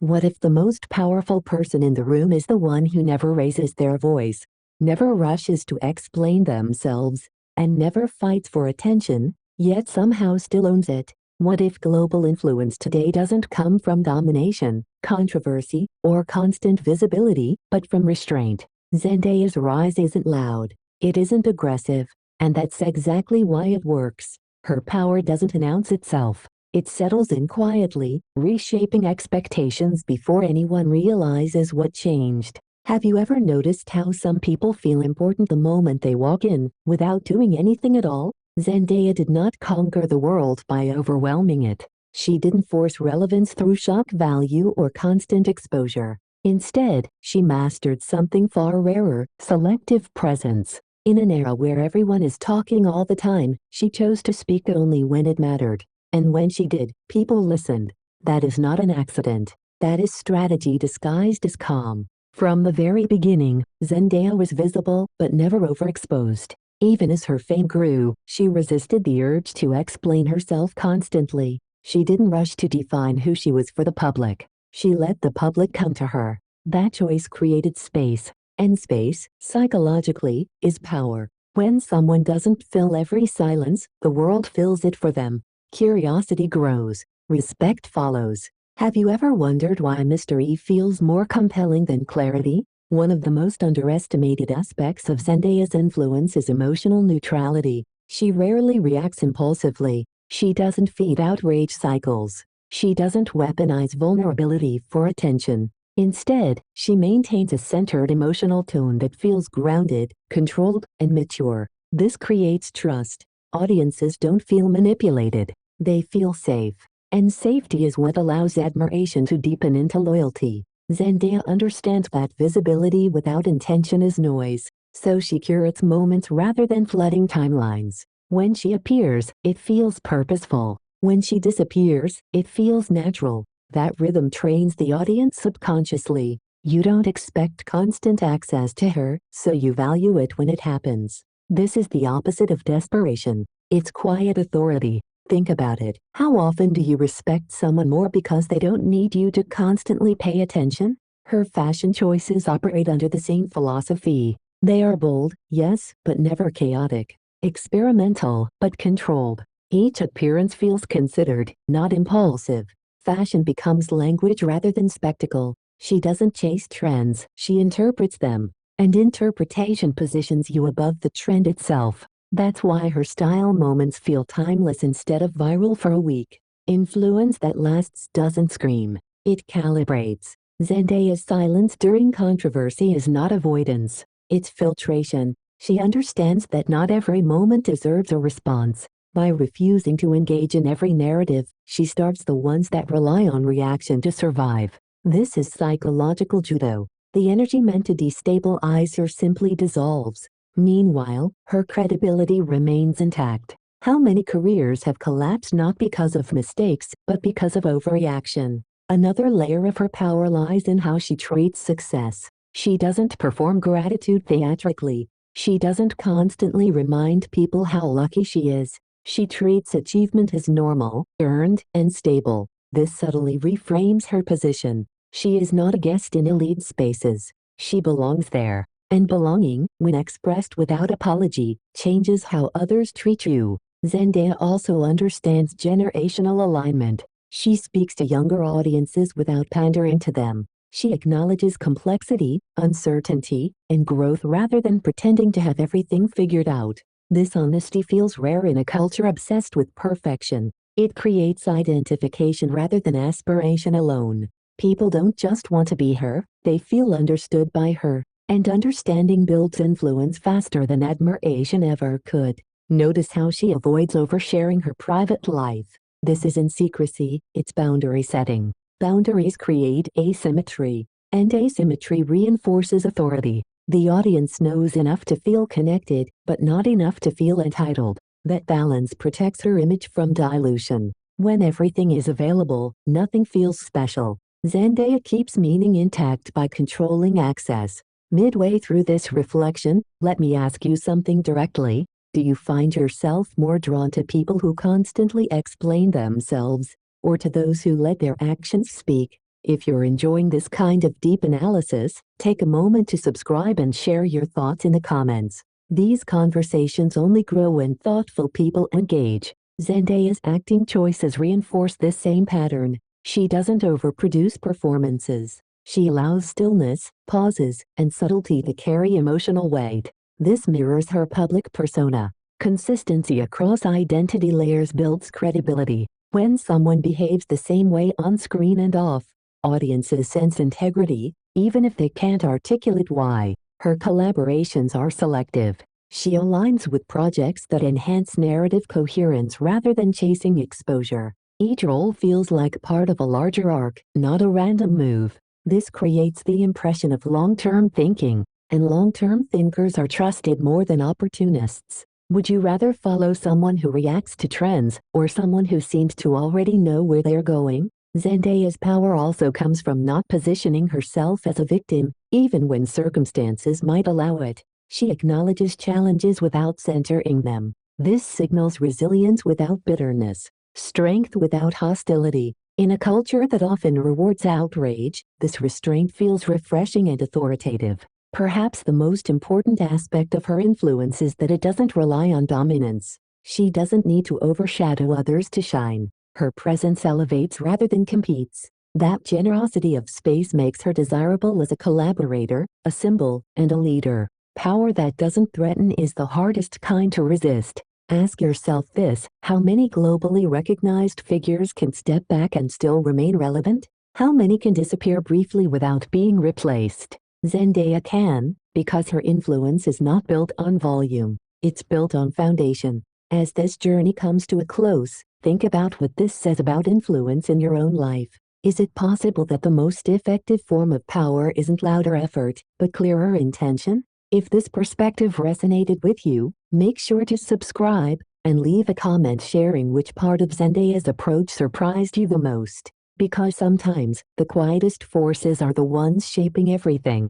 What if the most powerful person in the room is the one who never raises their voice, never rushes to explain themselves, and never fights for attention, yet somehow still owns it? What if global influence today doesn't come from domination, controversy, or constant visibility, but from restraint? Zendaya's rise isn't loud, it isn't aggressive, and that's exactly why it works. Her power doesn't announce itself. It settles in quietly, reshaping expectations before anyone realizes what changed. Have you ever noticed how some people feel important the moment they walk in, without doing anything at all? Zendaya did not conquer the world by overwhelming it. She didn't force relevance through shock value or constant exposure. Instead, she mastered something far rarer: selective presence. In an era where everyone is talking all the time, she chose to speak only when it mattered. And when she did, people listened. That is not an accident. That is strategy disguised as calm. From the very beginning, Zendaya was visible but never overexposed. Even as her fame grew, she resisted the urge to explain herself constantly. She didn't rush to define who she was for the public. She let the public come to her. That choice created space. And space, psychologically, is power. When someone doesn't fill every silence, the world fills it for them. Curiosity grows. Respect follows. Have you ever wondered why mystery feels more compelling than clarity? One of the most underestimated aspects of Zendaya's influence is emotional neutrality. She rarely reacts impulsively. She doesn't feed outrage cycles. She doesn't weaponize vulnerability for attention. Instead, she maintains a centered emotional tone that feels grounded, controlled, and mature. This creates trust. Audiences don't feel manipulated. They feel safe. And safety is what allows admiration to deepen into loyalty. Zendaya understands that visibility without intention is noise, so she curates moments rather than flooding timelines. When she appears, it feels purposeful. When she disappears, it feels natural. That rhythm trains the audience subconsciously. You don't expect constant access to her, so you value it when it happens. This is the opposite of desperation. It's quiet authority. Think about it. How often do you respect someone more because they don't need you to constantly pay attention? Her fashion choices operate under the same philosophy. They are bold, yes, but never chaotic. Experimental, but controlled. Each appearance feels considered, not impulsive. Fashion becomes language rather than spectacle. She doesn't chase trends, she interprets them. And interpretation positions you above the trend itself. That's why her style moments feel timeless instead of viral for a week. Influence that lasts doesn't scream. It calibrates. Zendaya's silence during controversy is not avoidance. It's filtration. She understands that not every moment deserves a response. By refusing to engage in every narrative, she starves the ones that rely on reaction to survive. This is psychological judo. The energy meant to destabilize her simply dissolves. Meanwhile, her credibility remains intact. How many careers have collapsed not because of mistakes, but because of overreaction? Another layer of her power lies in how she treats success. She doesn't perform gratitude theatrically. She doesn't constantly remind people how lucky she is. She treats achievement as normal, earned, and stable. This subtly reframes her position. She is not a guest in elite spaces. She belongs there. And belonging, when expressed without apology, changes how others treat you. Zendaya also understands generational alignment. She speaks to younger audiences without pandering to them. She acknowledges complexity, uncertainty, and growth rather than pretending to have everything figured out. This honesty feels rare in a culture obsessed with perfection. It creates identification rather than aspiration alone. People don't just want to be her, they feel understood by her. And understanding builds influence faster than admiration ever could. Notice how she avoids oversharing her private life. This isn't secrecy, it's boundary setting. Boundaries create asymmetry, and asymmetry reinforces authority. The audience knows enough to feel connected, but not enough to feel entitled. That balance protects her image from dilution. When everything is available, nothing feels special. Zendaya keeps meaning intact by controlling access. Midway through this reflection, let me ask you something directly. Do you find yourself more drawn to people who constantly explain themselves, or to those who let their actions speak? If you're enjoying this kind of deep analysis, take a moment to subscribe and share your thoughts in the comments. These conversations only grow when thoughtful people engage. Zendaya's acting choices reinforce this same pattern. She doesn't overproduce performances. She allows stillness, pauses, and subtlety to carry emotional weight. This mirrors her public persona. Consistency across identity layers builds credibility. When someone behaves the same way on screen and off, audiences sense integrity, even if they can't articulate why. Her collaborations are selective. She aligns with projects that enhance narrative coherence rather than chasing exposure. Each role feels like part of a larger arc, not a random move. This creates the impression of long-term thinking, and long-term thinkers are trusted more than opportunists. Would you rather follow someone who reacts to trends, or someone who seems to already know where they're going? Zendaya's power also comes from not positioning herself as a victim, even when circumstances might allow it. She acknowledges challenges without centering them. This signals resilience without bitterness, strength without hostility. In a culture that often rewards outrage, this restraint feels refreshing and authoritative. Perhaps the most important aspect of her influence is that it doesn't rely on dominance. She doesn't need to overshadow others to shine. Her presence elevates rather than competes. That generosity of space makes her desirable as a collaborator, a symbol, and a leader. Power that doesn't threaten is the hardest kind to resist. Ask yourself this: how many globally recognized figures can step back and still remain relevant? How many can disappear briefly without being replaced? Zendaya can, because her influence is not built on volume, it's built on foundation. As this journey comes to a close, think about what this says about influence in your own life. Is it possible that the most effective form of power isn't louder effort, but clearer intention? If this perspective resonated with you, make sure to subscribe and leave a comment sharing which part of Zendaya's approach surprised you the most. Because sometimes, the quietest forces are the ones shaping everything.